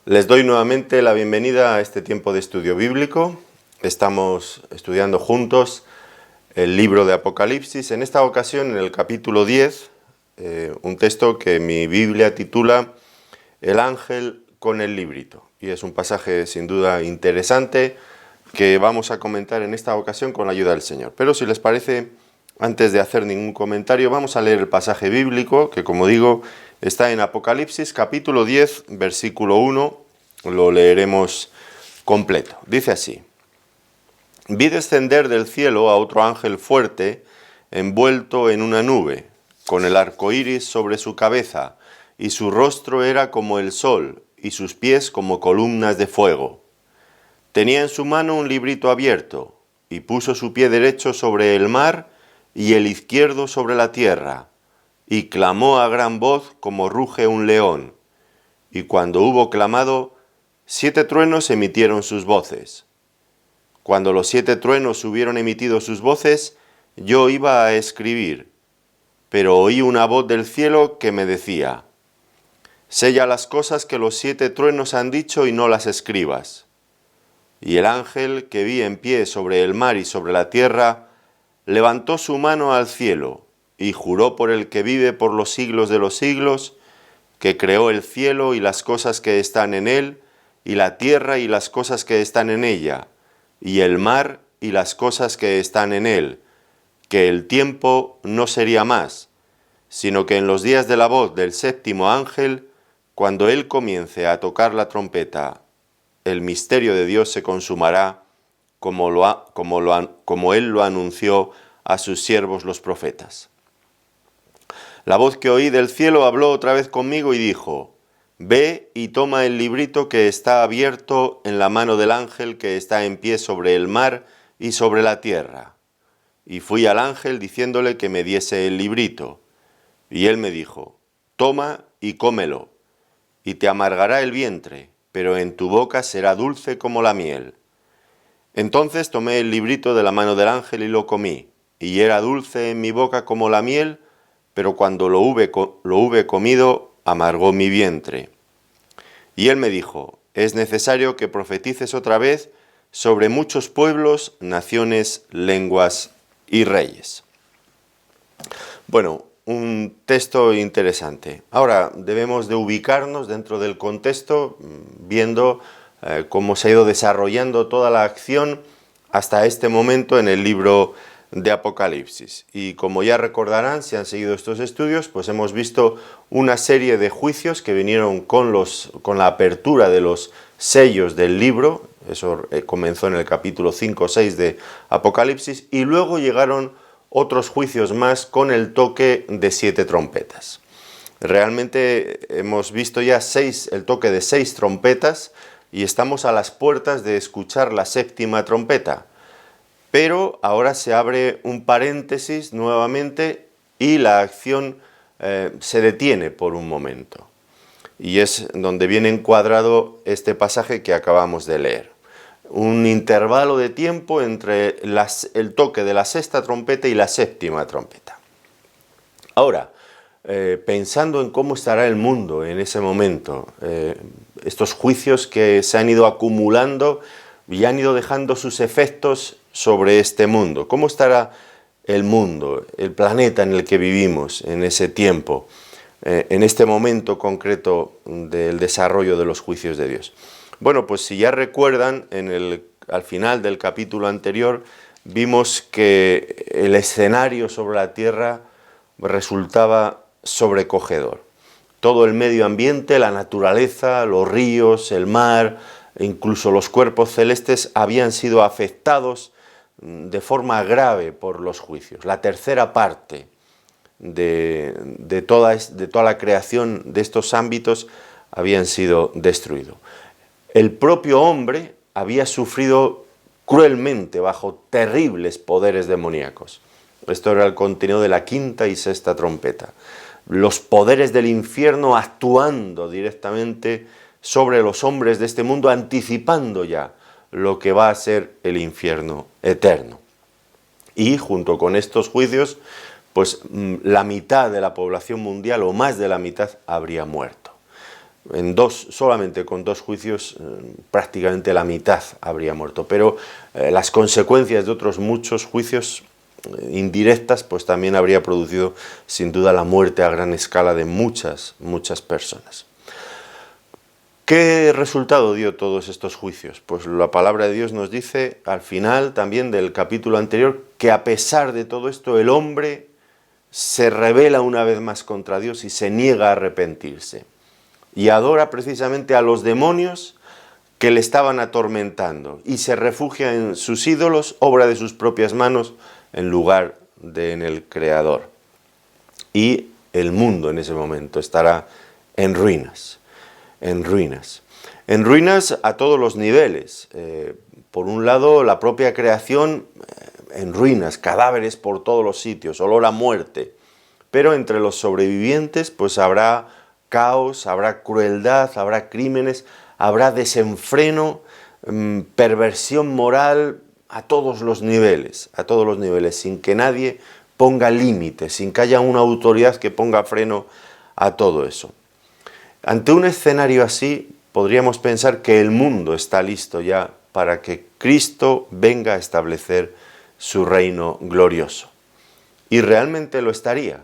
Les doy nuevamente la bienvenida a este tiempo de estudio bíblico. Estamos estudiando juntos el libro de Apocalipsis, en esta ocasión en el capítulo 10, un texto que mi Biblia titula El ángel con el librito. Y es un pasaje sin duda interesante que vamos a comentar en esta ocasión con la ayuda del Señor. Pero si les parece, antes de hacer ningún comentario, vamos a leer el pasaje bíblico que, como digo, está en Apocalipsis capítulo 10, versículo 1, lo leeremos completo. Dice así: Vi descender del cielo a otro ángel fuerte, envuelto en una nube, con el arco iris sobre su cabeza, y su rostro era como el sol, y sus pies como columnas de fuego. Tenía en su mano un librito abierto, y puso su pie derecho sobre el mar, y el izquierdo sobre la tierra, y clamó a gran voz como ruge un león. Y cuando hubo clamado, 7 truenos emitieron sus voces. Cuando los 7 truenos hubieron emitido sus voces, yo iba a escribir, pero oí una voz del cielo que me decía: sella las cosas que los 7 truenos han dicho y no las escribas. Y el ángel que vi en pie sobre el mar y sobre la tierra, levantó su mano al cielo y juró por el que vive por los siglos de los siglos, que creó el cielo y las cosas que están en él, y la tierra y las cosas que están en ella, y el mar y las cosas que están en él, que el tiempo no sería más, sino que en los días de la voz del 7º ángel, cuando él comience a tocar la trompeta, el misterio de Dios se consumará, como él lo anunció a sus siervos los profetas. La voz que oí del cielo habló otra vez conmigo y dijo: ve y toma el librito que está abierto en la mano del ángel que está en pie sobre el mar y sobre la tierra. Y fui al ángel diciéndole que me diese el librito. Y él me dijo: toma y cómelo, y te amargará el vientre, pero en tu boca será dulce como la miel. Entonces tomé el librito de la mano del ángel y lo comí, y era dulce en mi boca como la miel, pero cuando lo hube comido, amargó mi vientre. Y él me dijo: es necesario que profetices otra vez sobre muchos pueblos, naciones, lenguas y reyes. Bueno, un texto interesante. Ahora debemos de ubicarnos dentro del contexto, viendo cómo se ha ido desarrollando toda la acción hasta este momento en el libro de Apocalipsis. Y como ya recordarán, si han seguido estos estudios, pues hemos visto una serie de juicios que vinieron con la apertura de los sellos del libro. Eso comenzó en el capítulo 5 o 6 de Apocalipsis, y luego llegaron otros juicios más con el toque de 7 trompetas. Realmente hemos visto ya el toque de 6 trompetas, y estamos a las puertas de escuchar la 7ª trompeta. Pero ahora se abre un paréntesis nuevamente y la acción se detiene por un momento. Y es donde viene encuadrado este pasaje que acabamos de leer. Un intervalo de tiempo entre el toque de la 6ª trompeta y la 7ª trompeta. Ahora, pensando en cómo estará el mundo en ese momento, estos juicios que se han ido acumulando y han ido dejando sus efectos sobre este mundo. ¿Cómo estará el mundo, el planeta en el que vivimos en ese tiempo, en este momento concreto del desarrollo de los juicios de Dios? Bueno, pues si ya recuerdan, al final del capítulo anterior vimos que el escenario sobre la tierra resultaba sobrecogedor. Todo el medio ambiente, la naturaleza, los ríos, el mar, incluso los cuerpos celestes habían sido afectados de forma grave por los juicios. La tercera parte de toda la creación de estos ámbitos habían sido destruidos. El propio hombre había sufrido cruelmente bajo terribles poderes demoníacos. Esto era el contenido de la 5ª y 6ª trompeta. Los poderes del infierno actuando directamente sobre los hombres de este mundo, anticipando ya lo que va a ser el infierno eterno. Y junto con estos juicios, pues la mitad de la población mundial, o más de la mitad, habría muerto. solamente con 2 juicios, prácticamente la mitad habría muerto. Pero las consecuencias de otros muchos juicios indirectas, pues también habría producido sin duda la muerte a gran escala de muchas personas. ¿Qué resultado dio todos estos juicios? Pues la palabra de Dios nos dice al final también del capítulo anterior que a pesar de todo esto el hombre se rebela una vez más contra Dios y se niega a arrepentirse y adora precisamente a los demonios que le estaban atormentando y se refugia en sus ídolos, obra de sus propias manos, en lugar de en el Creador. Y el mundo en ese momento estará en ruinas. En ruinas a todos los niveles. Por un lado, la propia creación en ruinas, cadáveres por todos los sitios, olor a muerte. Pero entre los sobrevivientes, pues habrá caos, habrá crueldad, habrá crímenes, habrá desenfreno, perversión moral a todos los niveles, sin que nadie ponga límites, sin que haya una autoridad que ponga freno a todo eso. Ante un escenario así, podríamos pensar que el mundo está listo ya para que Cristo venga a establecer su reino glorioso. Y realmente lo estaría.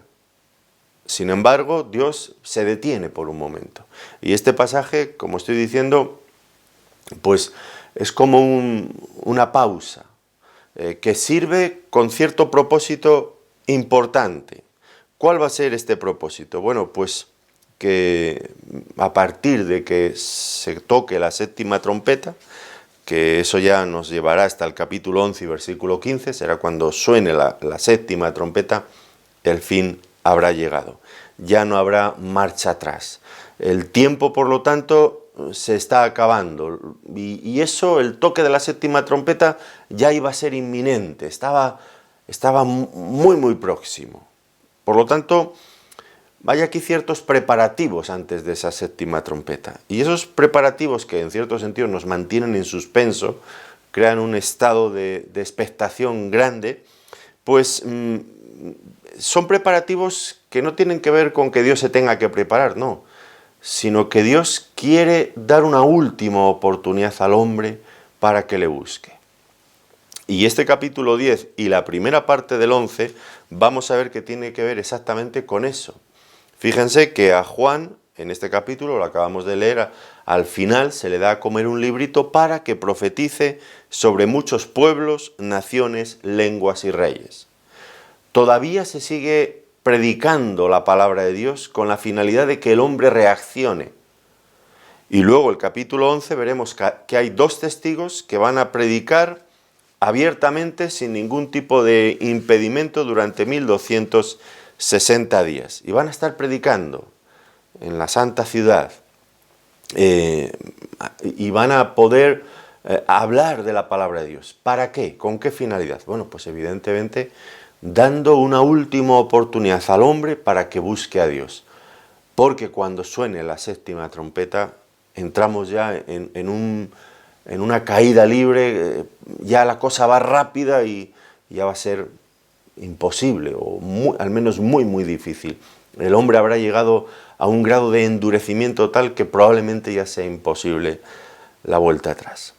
Sin embargo, Dios se detiene por un momento. Y este pasaje, como estoy diciendo, pues es como una pausa que sirve con cierto propósito importante. ¿Cuál va a ser este propósito? Bueno, pues que a partir de que se toque la 7ª trompeta, que eso ya nos llevará hasta el capítulo 11 y versículo 15, será cuando suene la 7ª trompeta, el fin habrá llegado. Ya no habrá marcha atrás. El tiempo, por lo tanto, se está acabando. Y eso, el toque de la 7ª trompeta, ya iba a ser inminente. Estaba muy próximo. Por lo tanto, hay aquí ciertos preparativos antes de esa 7ª trompeta. Y esos preparativos que en cierto sentido nos mantienen en suspenso, crean un estado de expectación grande, pues son preparativos que no tienen que ver con que Dios se tenga que preparar, no, sino que Dios quiere dar una última oportunidad al hombre para que le busque. Y este capítulo 10 y la primera parte del 11 vamos a ver que tiene que ver exactamente con eso. Fíjense que a Juan, en este capítulo, lo acabamos de leer, al final se le da a comer un librito para que profetice sobre muchos pueblos, naciones, lenguas y reyes. Todavía se sigue predicando la palabra de Dios con la finalidad de que el hombre reaccione. Y luego el capítulo 11 veremos que hay 2 testigos que van a predicar abiertamente sin ningún tipo de impedimento durante 1260 días. Y van a estar predicando en la santa ciudad y van a poder hablar de la palabra de Dios. ¿Para qué? ¿Con qué finalidad? Bueno, pues evidentemente dando una última oportunidad al hombre para que busque a Dios. Porque cuando suene la 7ª trompeta, entramos ya en una caída libre, ya la cosa va rápida y ya va a ser imposible, o al menos muy difícil. El hombre habrá llegado a un grado de endurecimiento tal que probablemente ya sea imposible la vuelta atrás.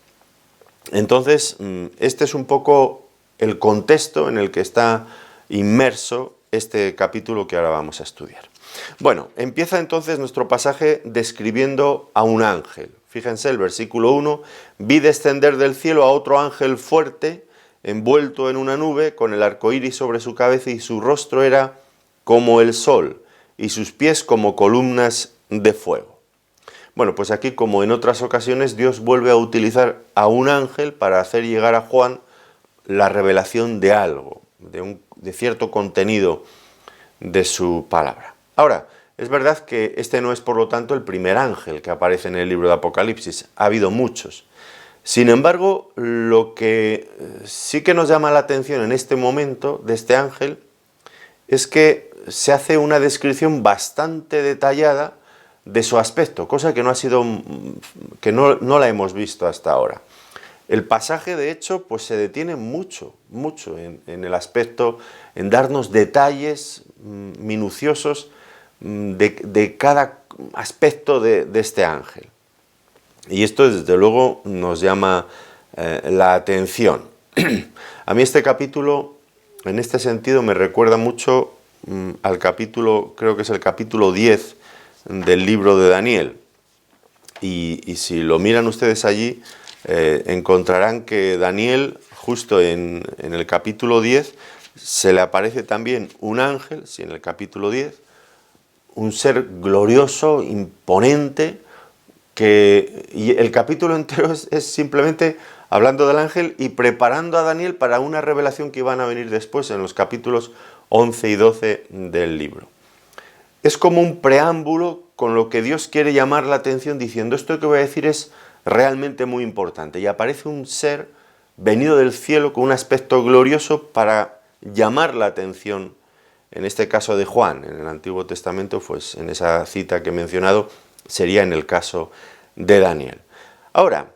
Entonces, este es un poco el contexto en el que está inmerso este capítulo que ahora vamos a estudiar. Bueno, empieza entonces nuestro pasaje describiendo a un ángel. Fíjense el versículo 1, vi descender del cielo a otro ángel fuerte, envuelto en una nube, con el arco iris sobre su cabeza, y su rostro era como el sol, y sus pies como columnas de fuego. Bueno, pues aquí, como en otras ocasiones, Dios vuelve a utilizar a un ángel para hacer llegar a Juan la revelación de algo, de cierto contenido de su palabra. Ahora, es verdad que este no es, por lo tanto, el primer ángel que aparece en el libro de Apocalipsis. Ha habido muchos. Sin embargo, lo que sí que nos llama la atención en este momento de este ángel es que se hace una descripción bastante detallada de su aspecto, cosa que no la hemos visto hasta ahora. El pasaje, de hecho, pues se detiene mucho en el aspecto, en darnos detalles minuciosos de cada aspecto de este ángel. Y esto desde luego nos llama la atención. A mí este capítulo, en este sentido, me recuerda mucho al capítulo, creo que es el capítulo 10 del libro de Daniel. Y si lo miran ustedes allí, encontrarán que Daniel, justo en el capítulo 10, se le aparece también un ángel, sí, en el capítulo 10, un ser glorioso, imponente, y el capítulo entero es simplemente hablando del ángel y preparando a Daniel para una revelación que iban a venir después en los capítulos 11 y 12 del libro. Es como un preámbulo con lo que Dios quiere llamar la atención diciendo esto que voy a decir es realmente muy importante. Y aparece un ser venido del cielo con un aspecto glorioso para llamar la atención, en este caso de Juan, en el Antiguo Testamento, pues en esa cita que he mencionado, sería en el caso de Daniel. Ahora,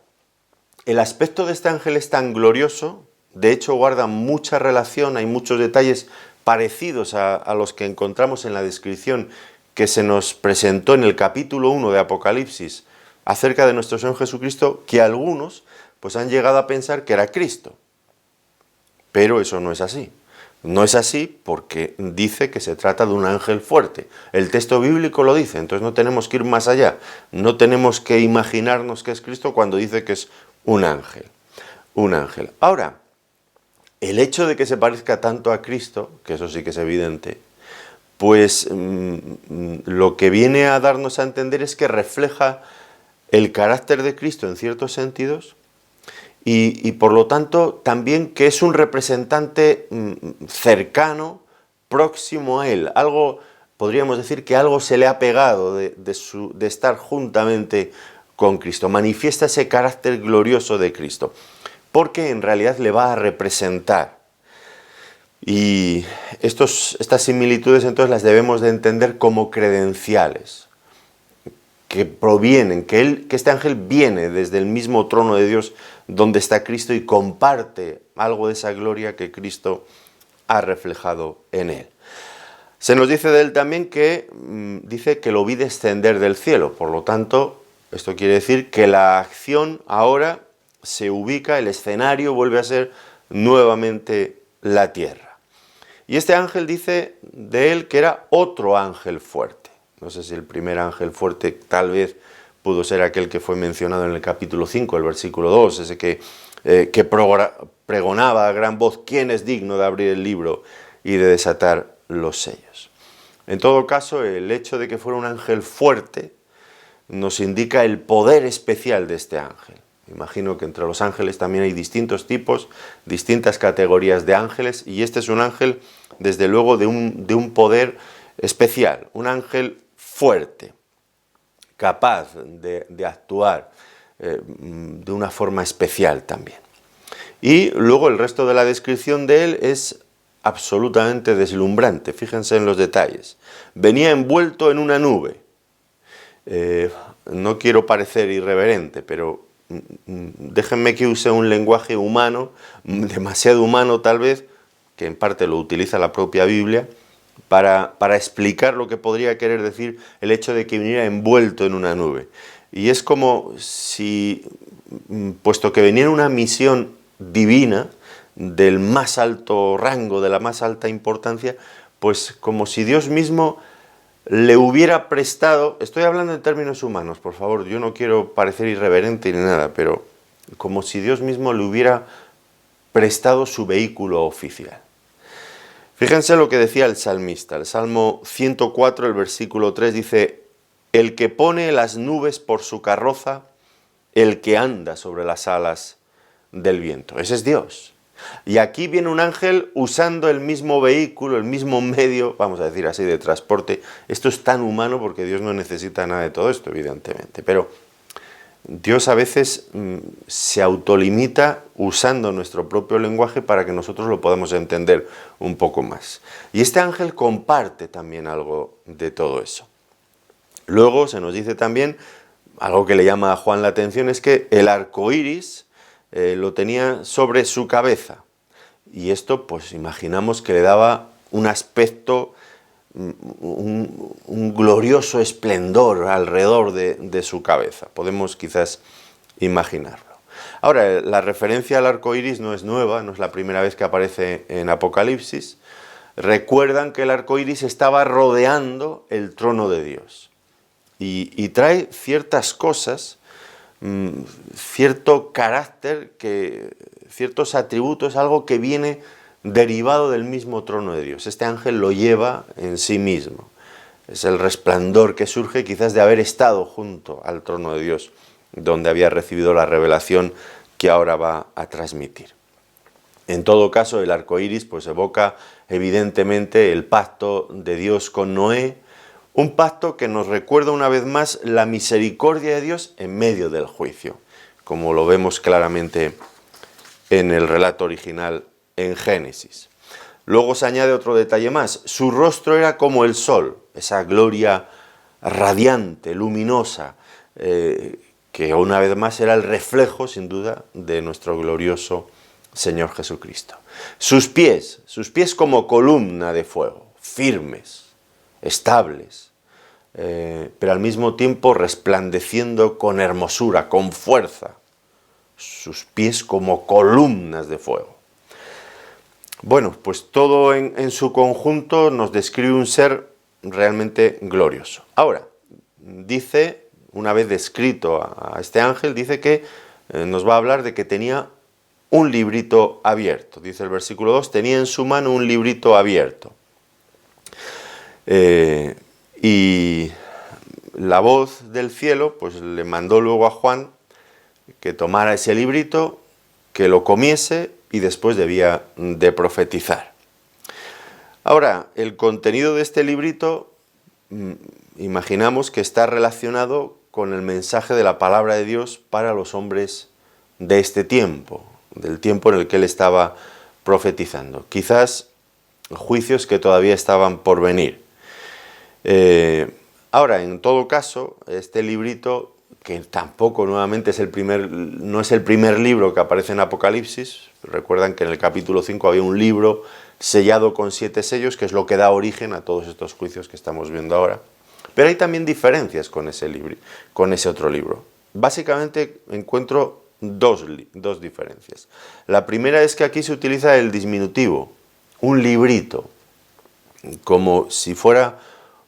el aspecto de este ángel es tan glorioso, de hecho guarda mucha relación, hay muchos detalles parecidos a los que encontramos en la descripción que se nos presentó en el capítulo 1 de Apocalipsis acerca de nuestro Señor Jesucristo, que algunos pues han llegado a pensar que era Cristo. Pero eso no es así. No es así porque dice que se trata de un ángel fuerte. El texto bíblico lo dice, entonces no tenemos que ir más allá. No tenemos que imaginarnos que es Cristo cuando dice que es un ángel. Un ángel. Ahora, el hecho de que se parezca tanto a Cristo, que eso sí que es evidente, pues lo que viene a darnos a entender es que refleja el carácter de Cristo en ciertos sentidos y por lo tanto también que es un representante cercano, próximo a Él. Algo, podríamos decir que algo se le ha pegado de estar juntamente con Cristo. Manifiesta ese carácter glorioso de Cristo, porque en realidad le va a representar. Y estas similitudes entonces las debemos de entender como credenciales, que provienen, que este ángel viene desde el mismo trono de Dios donde está Cristo y comparte algo de esa gloria que Cristo ha reflejado en él. Se nos dice de él también que dice que lo vi descender del cielo, por lo tanto, esto quiere decir que la acción ahora se ubica, el escenario vuelve a ser nuevamente la tierra. Y este ángel dice de él que era otro ángel fuerte. No sé si el primer ángel fuerte tal vez pudo ser aquel que fue mencionado en el capítulo 5, el versículo 2, ese que pregonaba a gran voz quién es digno de abrir el libro y de desatar los sellos. En todo caso, el hecho de que fuera un ángel fuerte nos indica el poder especial de este ángel. Imagino que entre los ángeles también hay distintos tipos, distintas categorías de ángeles, y este es un ángel, desde luego, de un poder especial, un ángel fuerte, capaz de actuar de una forma especial también. Y luego el resto de la descripción de él es absolutamente deslumbrante, fíjense en los detalles. Venía envuelto en una nube. No quiero parecer irreverente, pero déjenme que use un lenguaje humano, demasiado humano tal vez, que en parte lo utiliza la propia Biblia, para explicar lo que podría querer decir el hecho de que viniera envuelto en una nube. Y es como si, puesto que venía en una misión divina, del más alto rango, de la más alta importancia, pues como si Dios mismo le hubiera prestado, estoy hablando en términos humanos, por favor, yo no quiero parecer irreverente ni nada, pero como si Dios mismo le hubiera prestado su vehículo oficial. Fíjense lo que decía el salmista, el Salmo 104, el versículo 3 dice: el que pone las nubes por su carroza, el que anda sobre las alas del viento. Ese es Dios. Y aquí viene un ángel usando el mismo vehículo, el mismo medio, vamos a decir así, de transporte. Esto es tan humano porque Dios no necesita nada de todo esto, evidentemente. Pero Dios a veces se autolimita usando nuestro propio lenguaje para que nosotros lo podamos entender un poco más. Y este ángel comparte también algo de todo eso. Luego se nos dice también, algo que le llama a Juan la atención, es que el arco iris lo tenía sobre su cabeza. Y esto, pues imaginamos que le daba un aspecto un glorioso esplendor alrededor de su cabeza. Podemos quizás imaginarlo. Ahora, la referencia al arco iris no es nueva, no es la primera vez que aparece en Apocalipsis. Recuerdan que el arco iris estaba rodeando el trono de Dios y trae ciertas cosas, cierto carácter, ciertos atributos, algo que viene derivado del mismo trono de Dios. Este ángel lo lleva en sí mismo. Es el resplandor que surge quizás de haber estado junto al trono de Dios, donde había recibido la revelación que ahora va a transmitir. En todo caso, el arco iris pues evoca evidentemente el pacto de Dios con Noé, un pacto que nos recuerda una vez más la misericordia de Dios en medio del juicio, como lo vemos claramente en el relato original en Génesis. Luego se añade otro detalle más: su rostro era como el sol, esa gloria radiante, luminosa, que una vez más era el reflejo, sin duda, de nuestro glorioso Señor Jesucristo. Sus pies como columna de fuego, firmes, estables, pero al mismo tiempo resplandeciendo con hermosura, con fuerza. Sus pies como columnas de fuego. Bueno, pues todo en su conjunto nos describe un ser realmente glorioso. Ahora, dice, una vez descrito a este ángel, dice que nos va a hablar de que tenía un librito abierto. Dice el versículo 2, tenía en su mano un librito abierto. Y la voz del cielo pues le mandó luego a Juan que tomara ese librito, que lo comiese y después debía de profetizar. Ahora, el contenido de este librito, imaginamos que está relacionado con el mensaje de la palabra de Dios para los hombres de este tiempo, del tiempo en el que él estaba profetizando. Quizás juicios que todavía estaban por venir. Ahora, en todo caso, este librito, que tampoco nuevamente no es el primer libro que aparece en Apocalipsis. Recuerdan que en el capítulo 5 había un libro sellado con 7 sellos, que es lo que da origen a todos estos juicios que estamos viendo ahora. Pero hay también diferencias con ese otro libro. Básicamente encuentro dos diferencias. La primera es que aquí se utiliza el disminutivo, un librito, como si fuera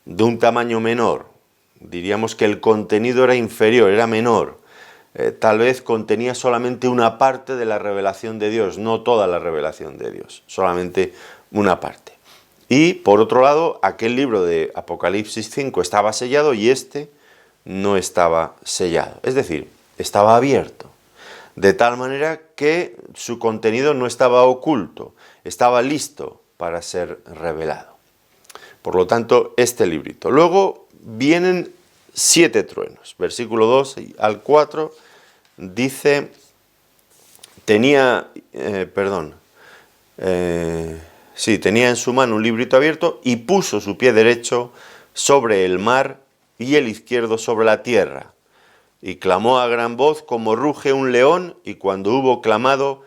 de un tamaño menor. Diríamos que el contenido era inferior, era menor. Tal vez contenía solamente una parte de la revelación de Dios, no toda la revelación de Dios, solamente una parte. Y por otro lado, aquel libro de Apocalipsis 5 estaba sellado y este no estaba sellado. Es decir, estaba abierto, de tal manera que su contenido no estaba oculto, estaba listo para ser revelado. Por lo tanto, este librito. Luego vienen 7 truenos. Versículo 2 al 4 dice, tenía en su mano un librito abierto y puso su pie derecho sobre el mar y el izquierdo sobre la tierra. Y clamó a gran voz como ruge un león, y cuando hubo clamado,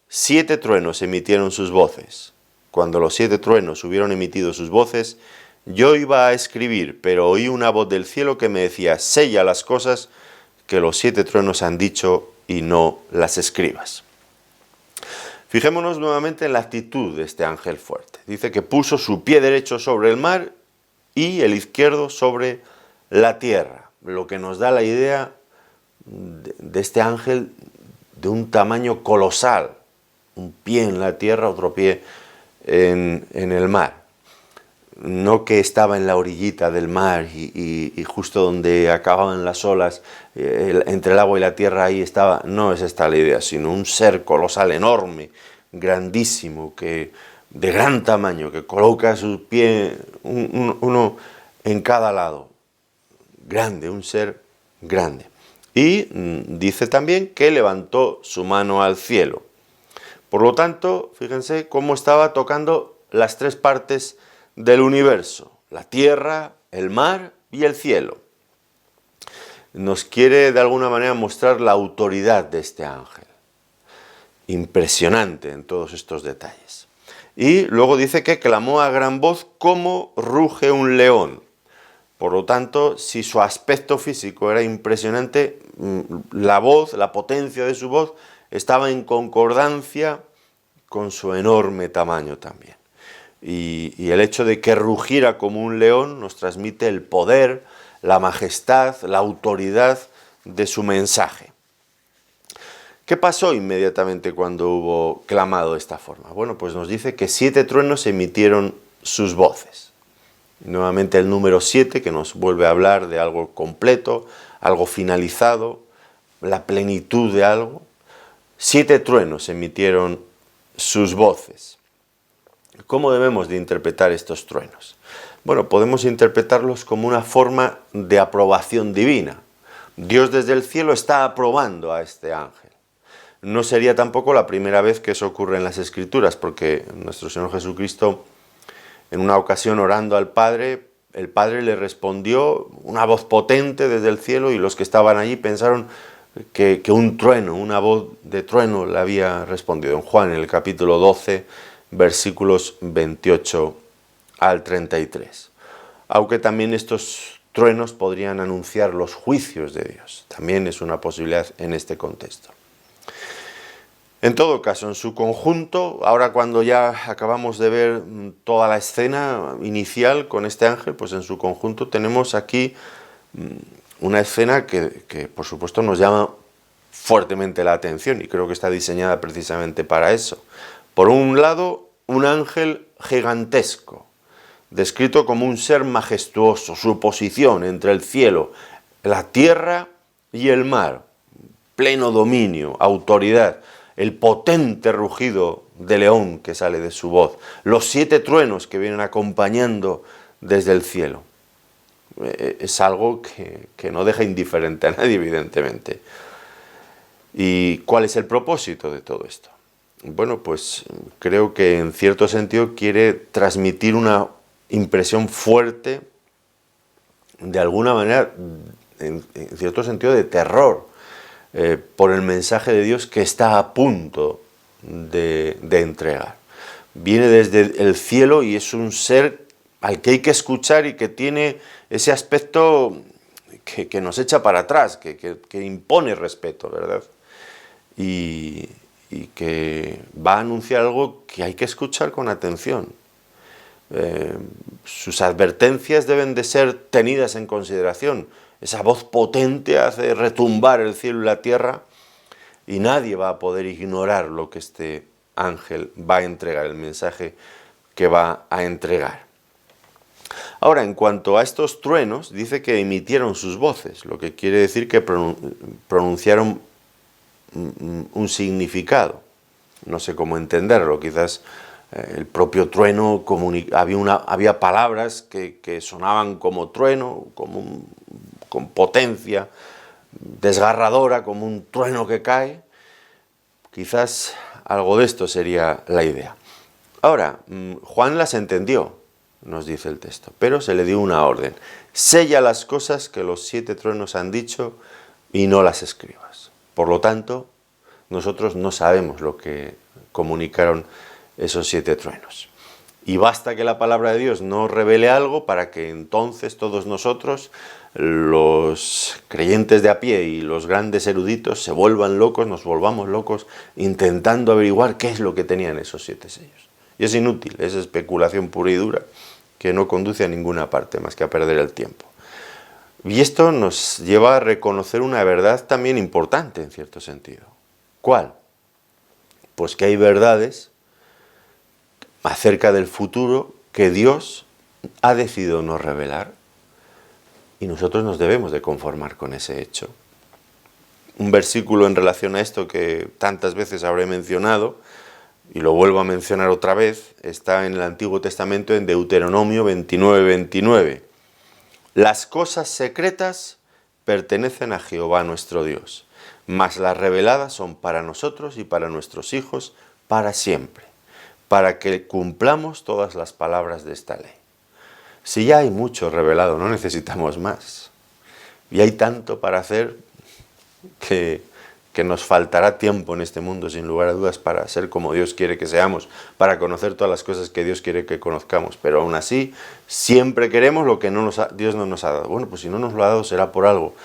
7 truenos emitieron sus voces. Cuando los 7 truenos hubieron emitido sus voces, yo iba a escribir, pero oí una voz del cielo que me decía, sella las cosas que los 7 truenos han dicho y no las escribas. Fijémonos nuevamente en la actitud de este ángel fuerte. Dice que puso su pie derecho sobre el mar y el izquierdo sobre la tierra, lo que nos da la idea de este ángel de un tamaño colosal, un pie en la tierra, otro pie en el mar. No que estaba en la orillita del mar y justo donde acababan las olas, entre el agua y la tierra, ahí estaba. No es esta la idea, sino un ser colosal, enorme, grandísimo, de gran tamaño, que coloca sus pies uno en cada lado. Grande, un ser grande. Y dice también que levantó su mano al cielo. Por lo tanto, fíjense cómo estaba tocando las 3 partes del universo: la tierra, el mar y el cielo. Nos quiere de alguna manera mostrar la autoridad de este ángel. Impresionante en todos estos detalles. Y luego dice que clamó a gran voz como ruge un león. Por lo tanto, si su aspecto físico era impresionante, la voz, la potencia de su voz, estaba en concordancia con su enorme tamaño también. Y el hecho de que rugiera como un león nos transmite el poder, la majestad, la autoridad de su mensaje. ¿Qué pasó inmediatamente cuando hubo clamado de esta forma? Bueno, pues nos dice que 7 truenos emitieron sus voces. Nuevamente el número 7, que nos vuelve a hablar de algo completo, algo finalizado, la plenitud de algo. 7 truenos emitieron sus voces. ¿Cómo debemos de interpretar estos truenos? Bueno, podemos interpretarlos como una forma de aprobación divina. Dios desde el cielo está aprobando a este ángel. No sería tampoco la primera vez que eso ocurre en las Escrituras, porque nuestro Señor Jesucristo, en una ocasión orando al Padre, el Padre le respondió una voz potente desde el cielo y los que estaban allí pensaron que un trueno, una voz de trueno le había respondido. En Juan, en el capítulo 12, versículos 28 al 33. Aunque también estos truenos podrían anunciar los juicios de Dios. También es una posibilidad en este contexto. En todo caso, en su conjunto, ahora cuando ya acabamos de ver toda la escena inicial con este ángel, pues en su conjunto tenemos aquí una escena que por supuesto nos llama fuertemente la atención y creo que está diseñada precisamente para eso. Por un lado, un ángel gigantesco, descrito como un ser majestuoso, su posición entre el cielo, la tierra y el mar, pleno dominio, autoridad, el potente rugido de león que sale de su voz, los 7 truenos que vienen acompañando desde el cielo. Es algo que no deja indiferente a nadie, evidentemente. ¿Y cuál es el propósito de todo esto? Bueno, pues creo que en cierto sentido quiere transmitir una impresión fuerte, de alguna manera, en cierto sentido, de terror, por el mensaje de Dios que está a punto de entregar. Viene desde el cielo y es un ser al que hay que escuchar y que tiene ese aspecto que nos echa para atrás, que impone respeto, ¿verdad? Y que va a anunciar algo que hay que escuchar con atención. Sus advertencias deben de ser tenidas en consideración. Esa voz potente hace retumbar el cielo y la tierra y nadie va a poder ignorar lo que este ángel va a entregar, el mensaje que va a entregar. Ahora, en cuanto a estos truenos, dice que emitieron sus voces, lo que quiere decir que pronunciaron un significado. No sé cómo entenderlo, quizás el propio trueno había palabras que sonaban como trueno, con potencia desgarradora, como un trueno que cae. Quizás algo de esto sería la idea. Ahora, Juan las entendió, nos dice el texto, pero se le dio una orden: sella las cosas que los 7 truenos han dicho y no las escribas. Por lo tanto, nosotros no sabemos lo que comunicaron esos 7 truenos. Y basta que la palabra de Dios nos revele algo para que entonces todos nosotros, los creyentes de a pie y los grandes eruditos, se vuelvan locos, nos volvamos locos, intentando averiguar qué es lo que tenían esos 7 sellos. Y es inútil, es especulación pura y dura, que no conduce a ninguna parte más que a perder el tiempo. Y esto nos lleva a reconocer una verdad también importante en cierto sentido. ¿Cuál? Pues que hay verdades acerca del futuro que Dios ha decidido no revelar y nosotros nos debemos de conformar con ese hecho. Un versículo en relación a esto que tantas veces habré mencionado y lo vuelvo a mencionar otra vez, está en el Antiguo Testamento en Deuteronomio 29:29. Las cosas secretas pertenecen a Jehová nuestro Dios, mas las reveladas son para nosotros y para nuestros hijos para siempre, para que cumplamos todas las palabras de esta ley. Si ya hay mucho revelado, no necesitamos más. Y hay tanto para hacer que que nos faltará tiempo en este mundo, sin lugar a dudas, para ser como Dios quiere que seamos, para conocer todas las cosas que Dios quiere que conozcamos. Pero aún así, siempre queremos lo que Dios no nos ha dado. Bueno, pues si no nos lo ha dado será por algo.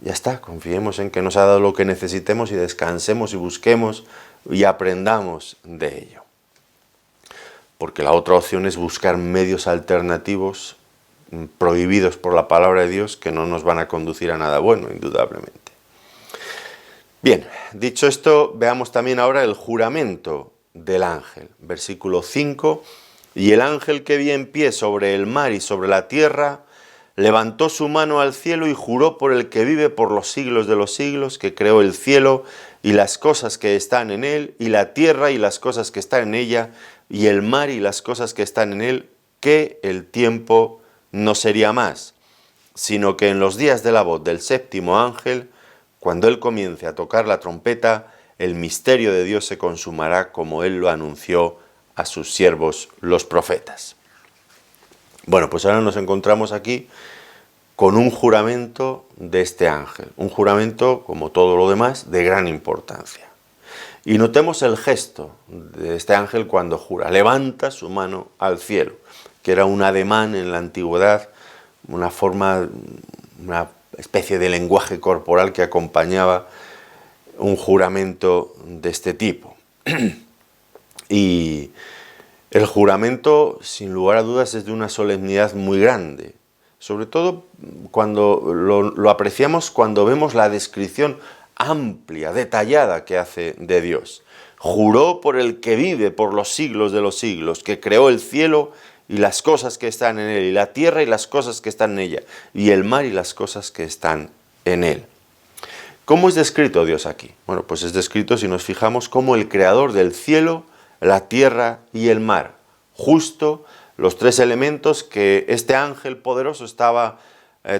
Ya está, confiemos en que nos ha dado lo que necesitemos y descansemos y busquemos y aprendamos de ello. Porque la otra opción es buscar medios alternativos prohibidos por la palabra de Dios que no nos van a conducir a nada bueno, indudablemente. Bien, dicho esto, veamos también ahora el juramento del ángel. Versículo 5. Y el ángel que vi en pie sobre el mar y sobre la tierra, levantó su mano al cielo y juró por el que vive por los siglos de los siglos, que creó el cielo y las cosas que están en él, y la tierra y las cosas que están en ella, y el mar y las cosas que están en él, que el tiempo no sería más, sino que en los días de la voz del séptimo ángel, cuando él comience a tocar la trompeta, el misterio de Dios se consumará como él lo anunció a sus siervos los profetas. Bueno, pues ahora nos encontramos aquí con un juramento de este ángel, un juramento, como todo lo demás, de gran importancia. Y notemos el gesto de este ángel cuando jura, levanta su mano al cielo, que era un ademán en la antigüedad, una forma, una especie de lenguaje corporal que acompañaba un juramento de este tipo. Y el juramento, sin lugar a dudas, es de una solemnidad muy grande, sobre todo cuando lo apreciamos cuando vemos la descripción amplia, detallada que hace de Dios. Juró por el que vive por los siglos de los siglos, que creó el cielo y las cosas que están en él, y la tierra y las cosas que están en ella, y el mar y las cosas que están en él. ¿Cómo es descrito Dios aquí? Bueno, pues es descrito, si nos fijamos, como el creador del cielo, la tierra y el mar. Justo los tres elementos que este ángel poderoso estaba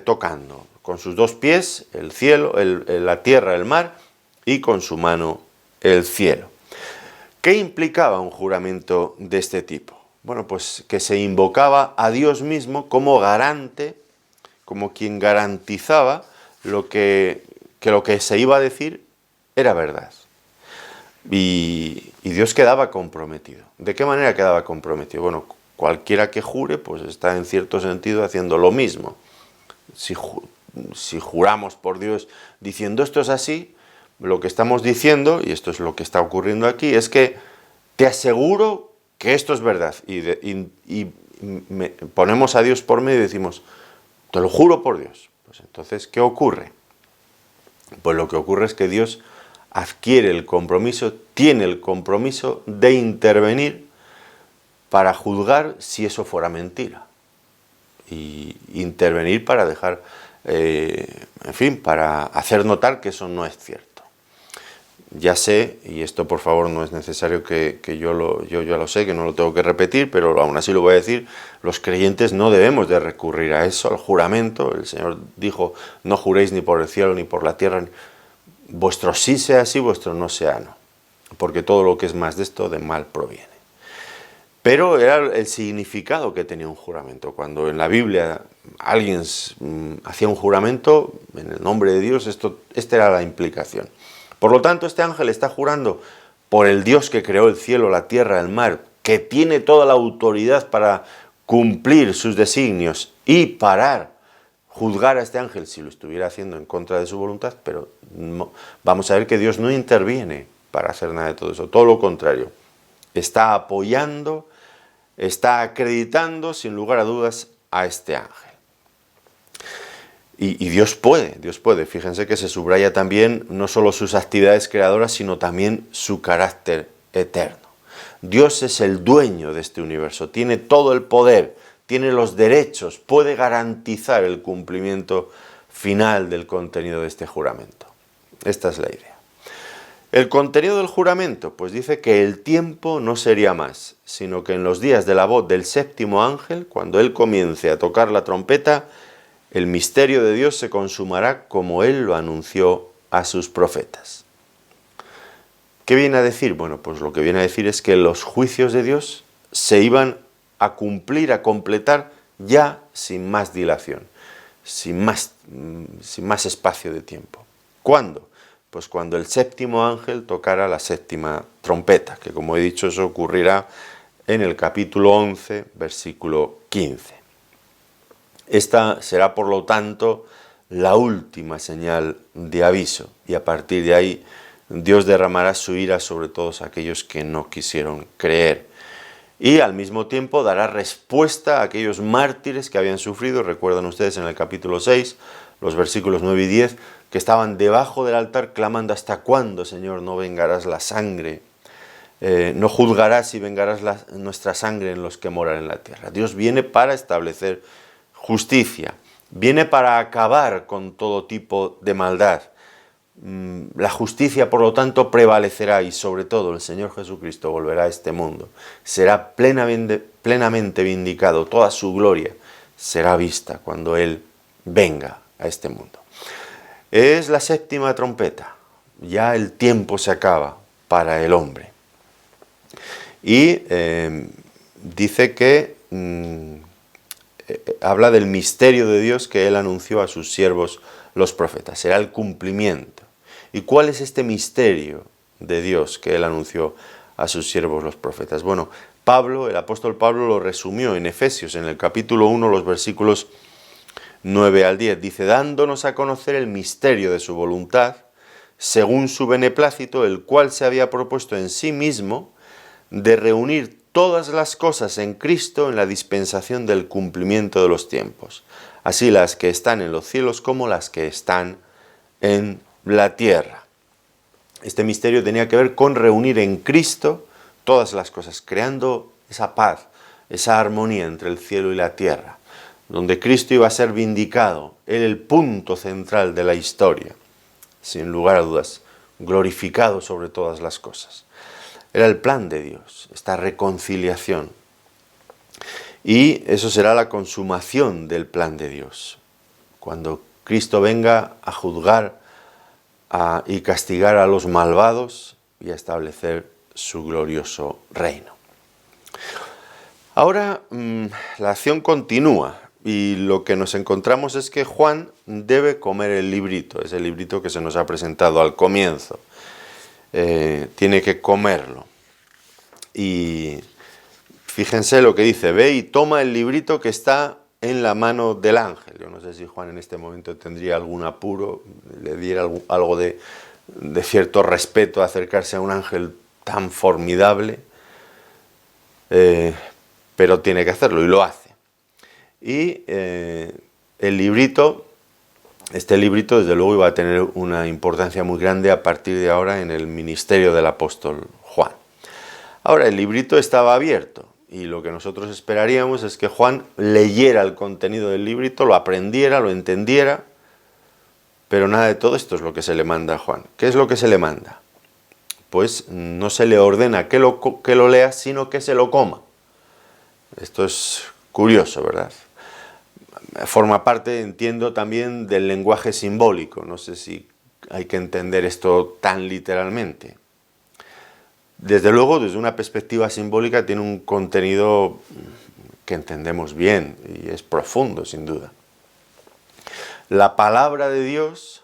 tocando. Con sus dos pies, el cielo, la tierra, el mar, y con su mano, el cielo. ¿Qué implicaba un juramento de este tipo? Bueno, pues que se invocaba a Dios mismo como garante, como quien garantizaba que lo que se iba a decir era verdad. Y Dios quedaba comprometido. ¿De qué manera quedaba comprometido? Bueno, cualquiera que jure, pues está en cierto sentido haciendo lo mismo. Si juramos por Dios diciendo esto es así, lo que estamos diciendo, y esto es lo que está ocurriendo aquí, es que te aseguro que esto es verdad. Y ponemos a Dios por medio y decimos, te lo juro por Dios. Pues entonces, ¿qué ocurre? Pues lo que ocurre es que Dios adquiere el compromiso, tiene el compromiso de intervenir para juzgar si eso fuera mentira. Y intervenir para dejar, en fin, para hacer notar que eso no es cierto. Ya sé, y esto por favor no es necesario que yo ya lo sé, que no lo tengo que repetir, pero aún así lo voy a decir, los creyentes no debemos de recurrir a eso, al juramento. El Señor dijo, no juréis ni por el cielo ni por la tierra, vuestro sí sea sí, vuestro no sea no, porque todo lo que es más de esto de mal proviene. Pero era el significado que tenía un juramento. Cuando en la Biblia alguien hacía un juramento en el nombre de Dios, esta era la implicación. Por lo tanto, este ángel está jurando por el Dios que creó el cielo, la tierra, el mar, que tiene toda la autoridad para cumplir sus designios y parar, juzgar a este ángel si lo estuviera haciendo en contra de su voluntad, pero no, vamos a ver que Dios no interviene para hacer nada de todo eso, todo lo contrario. Está apoyando, está acreditando, sin lugar a dudas, a este ángel. Y Dios puede. Fíjense que se subraya también no solo sus actividades creadoras, sino también su carácter eterno. Dios es el dueño de este universo, tiene todo el poder, tiene los derechos, puede garantizar el cumplimiento final del contenido de este juramento. Esta es la idea. El contenido del juramento, pues dice que el tiempo no sería más, sino que en los días de la voz del séptimo ángel, cuando él comience a tocar la trompeta, el misterio de Dios se consumará como él lo anunció a sus profetas. ¿Qué viene a decir? Bueno, pues lo que viene a decir es que los juicios de Dios se iban a cumplir, a completar ya sin más dilación, sin más espacio de tiempo. ¿Cuándo? pues cuando el séptimo ángel tocara la séptima trompeta, que como he dicho eso ocurrirá en el capítulo 11, versículo 15. Esta será por lo tanto la última señal de aviso, y a partir de ahí Dios derramará su ira sobre todos aquellos que no quisieron creer. Y al mismo tiempo dará respuesta a aquellos mártires que habían sufrido. Recuerdan ustedes en el capítulo 6, los versículos 9 y 10, que estaban debajo del altar clamando: ¿hasta cuándo, Señor, no vengarás la sangre? No juzgarás y vengarás nuestra sangre en los que moran en la tierra. Dios viene para establecer justicia, viene para acabar con todo tipo de maldad. La justicia, por lo tanto, prevalecerá, y sobre todo el Señor Jesucristo volverá a este mundo. Será plenamente vindicado, toda su gloria será vista cuando Él venga a este mundo. Es la séptima trompeta, ya el tiempo se acaba para el hombre. Y dice que habla del misterio de Dios que Él anunció a sus siervos los profetas. Será el cumplimiento. ¿Y cuál es este misterio de Dios que Él anunció a sus siervos los profetas? Bueno, Pablo, el apóstol Pablo, lo resumió en Efesios, en el capítulo 1, los versículos 9 al 10. Dice: dándonos a conocer el misterio de su voluntad, según su beneplácito, el cual se había propuesto en sí mismo de reunir todas las cosas en Cristo en la dispensación del cumplimiento de los tiempos, así las que están en los cielos como las que están en la tierra. Este misterio tenía que ver con reunir en Cristo todas las cosas, creando esa paz, esa armonía entre el cielo y la tierra, donde Cristo iba a ser vindicado, Él el punto central de la historia, sin lugar a dudas, glorificado sobre todas las cosas. Era el plan de Dios, esta reconciliación. Y eso será la consumación del plan de Dios, cuando Cristo venga a juzgar y castigar a los malvados y a establecer su glorioso reino. Ahora la acción continúa, y lo que nos encontramos es que Juan debe comer el librito, ese librito que se nos ha presentado al comienzo. Tiene que comerlo. Y fíjense lo que dice: ve y toma el librito que está en la mano del ángel. Yo no sé si Juan en este momento tendría algún apuro, le diera algo de cierto respeto a acercarse a un ángel tan formidable, pero tiene que hacerlo y lo hace. Y el librito, este librito desde luego iba a tener una importancia muy grande a partir de ahora en el ministerio del apóstol Juan. Ahora, el librito estaba abierto, y lo que nosotros esperaríamos es que Juan leyera el contenido del librito, lo aprendiera, lo entendiera, pero nada de todo esto es lo que se le manda a Juan. ¿Qué es lo que se le manda? Pues no se le ordena que lo lea, sino que se lo coma. Esto es curioso, ¿verdad? Forma parte, entiendo, también del lenguaje simbólico. No sé si hay que entender esto tan literalmente. Desde luego, desde una perspectiva simbólica, tiene un contenido que entendemos bien y es profundo, sin duda. La palabra de Dios,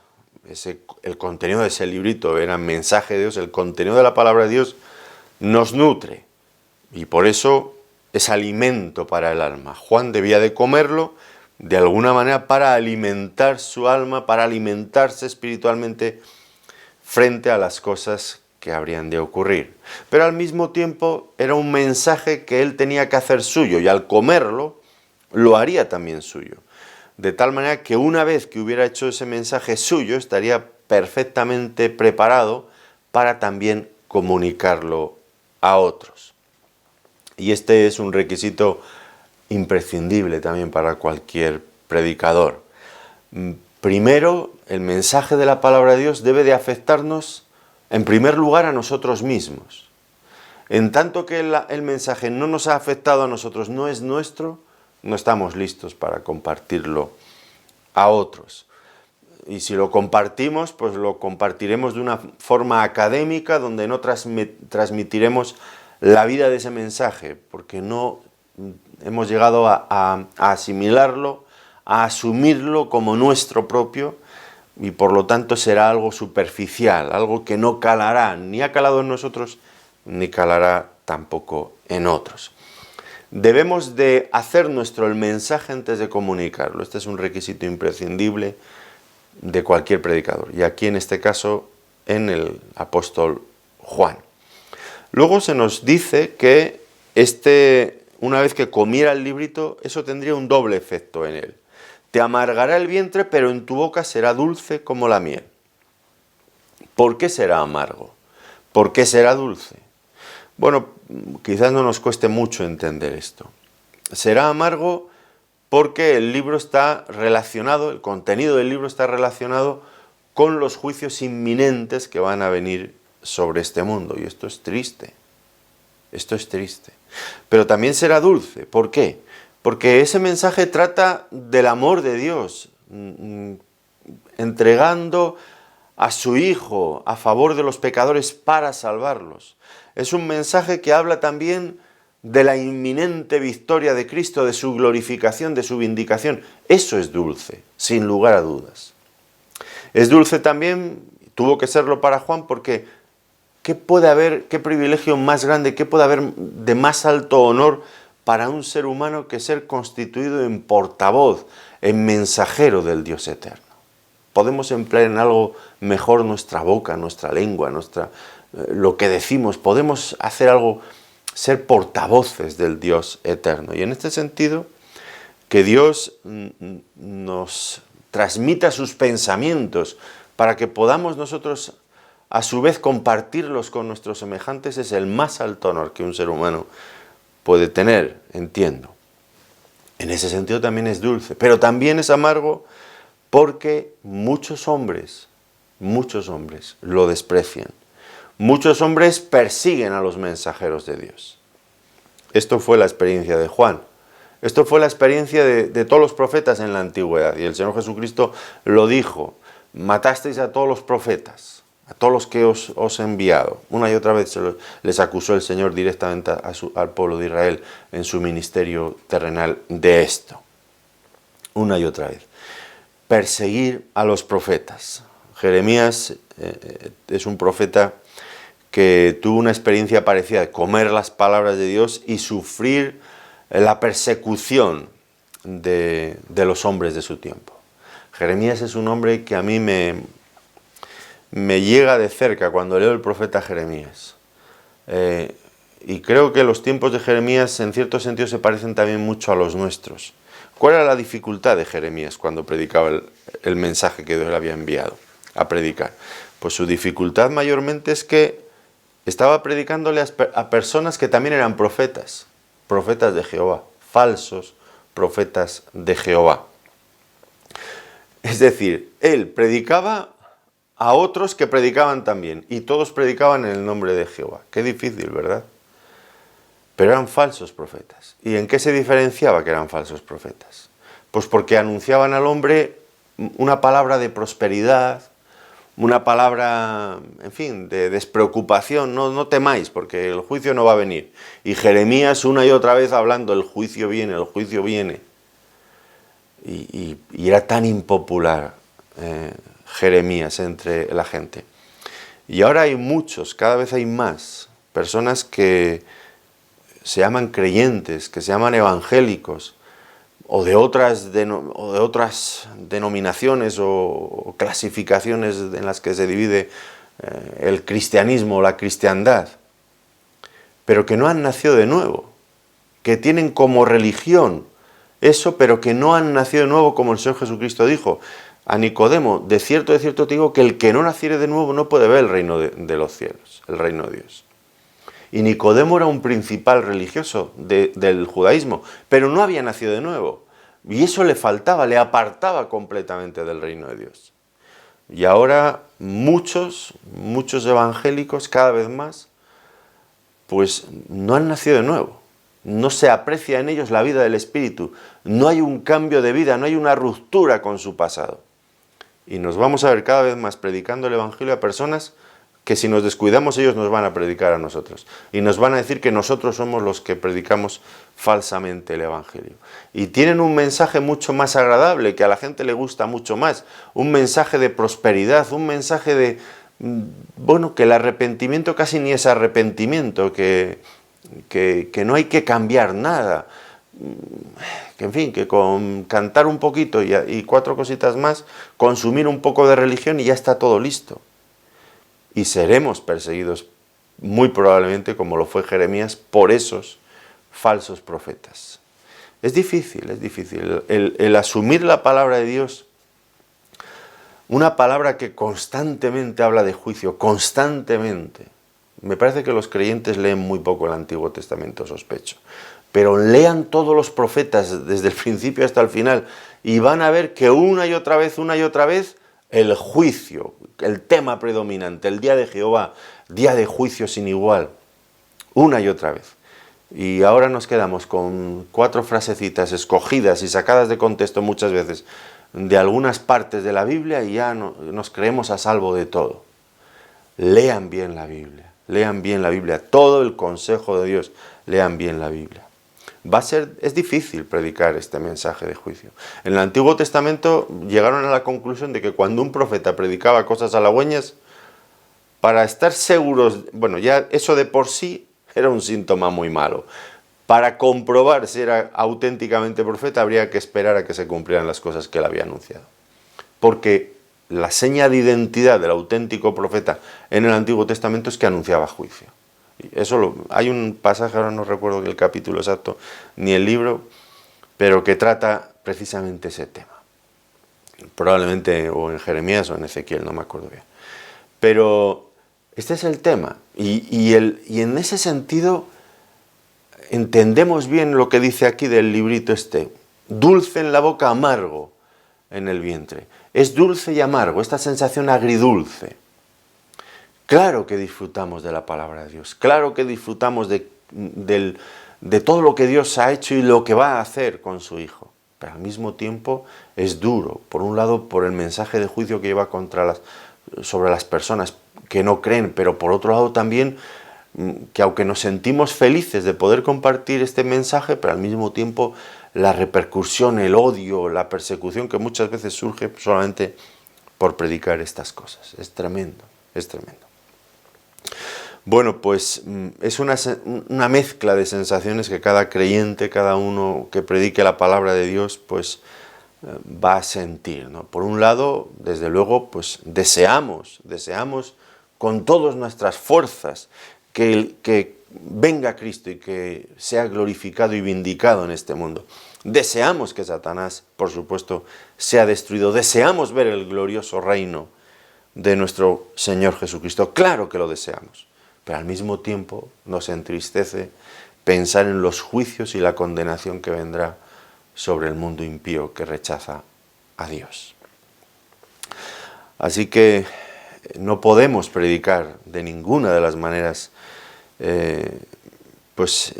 el contenido de ese librito era mensaje de Dios, el contenido de la palabra de Dios nos nutre, y por eso es alimento para el alma. Juan debía de comerlo de alguna manera para alimentar su alma, para alimentarse espiritualmente frente a las cosas que habrían de ocurrir. Pero al mismo tiempo era un mensaje que él tenía que hacer suyo, y al comerlo lo haría también suyo. De tal manera que una vez que hubiera hecho ese mensaje suyo, estaría perfectamente preparado para también comunicarlo a otros. Y este es un requisito imprescindible también para cualquier predicador. Primero, el mensaje de la palabra de Dios debe de afectarnos en primer lugar a nosotros mismos. En tanto que el mensaje no nos ha afectado a nosotros, no es nuestro, no estamos listos para compartirlo a otros. Y si lo compartimos, pues lo compartiremos de una forma académica, donde no transmitiremos la vida de ese mensaje, porque no hemos llegado a asimilarlo, a asumirlo como nuestro propio, y por lo tanto será algo superficial, algo que no calará, ni ha calado en nosotros, ni calará tampoco en otros. Debemos de hacer nuestro el mensaje antes de comunicarlo. Este es un requisito imprescindible de cualquier predicador, y aquí en este caso en el apóstol Juan. Luego se nos dice que una vez que comiera el librito, eso tendría un doble efecto en él. Te amargará el vientre, pero en tu boca será dulce como la miel. ¿Por qué será amargo? ¿Por qué será dulce? Bueno, quizás no nos cueste mucho entender esto. Será amargo porque el libro está relacionado, el contenido del libro está relacionado con los juicios inminentes que van a venir sobre este mundo. Y esto es triste. Esto es triste. Pero también será dulce. ¿Por qué? Porque ese mensaje trata del amor de Dios, entregando a su Hijo a favor de los pecadores para salvarlos. Es un mensaje que habla también de la inminente victoria de Cristo, de su glorificación, de su vindicación. Eso es dulce, sin lugar a dudas. Es dulce también, tuvo que serlo para Juan, porque ¿qué puede haber, qué privilegio más grande, qué puede haber de más alto honor para un ser humano que ser constituido en portavoz, en mensajero del Dios eterno? Podemos emplear en algo mejor nuestra boca, nuestra lengua, lo que decimos. Podemos hacer algo, ser portavoces del Dios eterno. Y en este sentido, que Dios nos transmita sus pensamientos para que podamos nosotros a su vez compartirlos con nuestros semejantes, es el más alto honor que un ser humano puede tener, entiendo. En ese sentido también es dulce, pero también es amargo porque muchos hombres lo desprecian. Muchos hombres persiguen a los mensajeros de Dios. Esto fue la experiencia de Juan. Esto fue la experiencia de todos los profetas en la antigüedad. Y el Señor Jesucristo lo dijo: matasteis a todos los profetas, a todos los que os he enviado. Una y otra vez les acusó el Señor directamente al pueblo de Israel en su ministerio terrenal de esto. Una y otra vez. Perseguir a los profetas. Jeremías es un profeta que tuvo una experiencia parecida de comer las palabras de Dios y sufrir la persecución de los hombres de su tiempo. Jeremías es un hombre que a mí me llega de cerca cuando leo el profeta Jeremías. Y creo que los tiempos de Jeremías en cierto sentido se parecen también mucho a los nuestros. ¿Cuál era la dificultad de Jeremías cuando predicaba el mensaje que Dios le había enviado a predicar? Pues su dificultad mayormente es que estaba predicándole a personas que también eran profetas de Jehová, falsos profetas de Jehová. Es decir, él predicaba a otros que predicaban también, y todos predicaban en el nombre de Jehová. Qué difícil, ¿verdad? Pero eran falsos profetas. ¿Y en qué se diferenciaba que eran falsos profetas? Pues porque anunciaban al hombre una palabra de prosperidad, una palabra, en fin, de despreocupación. No temáis, porque el juicio no va a venir. Y Jeremías una y otra vez hablando: el juicio viene, el juicio viene. Y era tan impopular Jeremías entre la gente. Y ahora hay muchos, cada vez hay más personas que se llaman creyentes, que se llaman evangélicos, o de otras denominaciones o clasificaciones en las que se divide el cristianismo o la cristiandad, pero que no han nacido de nuevo, que tienen como religión eso, pero que no han nacido de nuevo, como el Señor Jesucristo dijo a Nicodemo: de cierto te digo que el que no naciere de nuevo no puede ver el reino de los cielos, el reino de Dios. Y Nicodemo era un principal religioso del judaísmo, pero no había nacido de nuevo. Y eso le faltaba, le apartaba completamente del reino de Dios. Y ahora muchos evangélicos, cada vez más, pues no han nacido de nuevo. No se aprecia en ellos la vida del Espíritu. No hay un cambio de vida, no hay una ruptura con su pasado. Y nos vamos a ver cada vez más predicando el Evangelio a personas que si nos descuidamos ellos nos van a predicar a nosotros. Y nos van a decir que nosotros somos los que predicamos falsamente el Evangelio. Y tienen un mensaje mucho más agradable, que a la gente le gusta mucho más. Un mensaje de prosperidad, un mensaje de, bueno, que el arrepentimiento casi ni es arrepentimiento, que no hay que cambiar nada. Que en fin, que con cantar un poquito y 4 cositas más, consumir un poco de religión y ya está todo listo. Y seremos perseguidos muy probablemente, como lo fue Jeremías, por esos falsos profetas. Es difícil el asumir la palabra de Dios, una palabra que constantemente habla de juicio, constantemente. Me parece que los creyentes leen muy poco el Antiguo Testamento, sospecho. Pero lean todos los profetas desde el principio hasta el final y van a ver que una y otra vez, el juicio, el tema predominante, el día de Jehová, día de juicio sin igual, una y otra vez. Y ahora nos quedamos con 4 frasecitas escogidas y sacadas de contexto muchas veces de algunas partes de la Biblia y ya nos creemos a salvo de todo. Lean bien la Biblia, todo el consejo de Dios, lean bien la Biblia. Es difícil predicar este mensaje de juicio. En el Antiguo Testamento llegaron a la conclusión de que cuando un profeta predicaba cosas halagüeñas, para estar seguros, bueno, ya eso de por sí era un síntoma muy malo. Para comprobar si era auténticamente profeta, habría que esperar a que se cumplieran las cosas que él había anunciado. Porque la seña de identidad del auténtico profeta en el Antiguo Testamento es que anunciaba juicio. Hay un pasaje, ahora no recuerdo el capítulo exacto, ni el libro, pero que trata precisamente ese tema. Probablemente o en Jeremías o en Ezequiel, no me acuerdo bien. Pero este es el tema. Y en ese sentido entendemos bien lo que dice aquí del librito este. Dulce en la boca, amargo en el vientre. Es dulce y amargo, esta sensación agridulce. Claro que disfrutamos de la palabra de Dios, claro que disfrutamos de todo lo que Dios ha hecho y lo que va a hacer con su Hijo. Pero al mismo tiempo es duro, por un lado por el mensaje de juicio que lleva sobre las personas que no creen, pero por otro lado también que aunque nos sentimos felices de poder compartir este mensaje, pero al mismo tiempo la repercusión, el odio, la persecución que muchas veces surge solamente por predicar estas cosas. Es tremendo, es tremendo. Bueno, pues es una mezcla de sensaciones que cada creyente, cada uno que predique la palabra de Dios, pues va a sentir, ¿no? Por un lado, desde luego, pues deseamos con todas nuestras fuerzas que venga Cristo y que sea glorificado y vindicado en este mundo. Deseamos que Satanás, por supuesto, sea destruido. Deseamos ver el glorioso reino de nuestro Señor Jesucristo. Claro que lo deseamos. Pero al mismo tiempo nos entristece pensar en los juicios y la condenación que vendrá sobre el mundo impío que rechaza a Dios. Así que no podemos predicar de ninguna de las maneras pues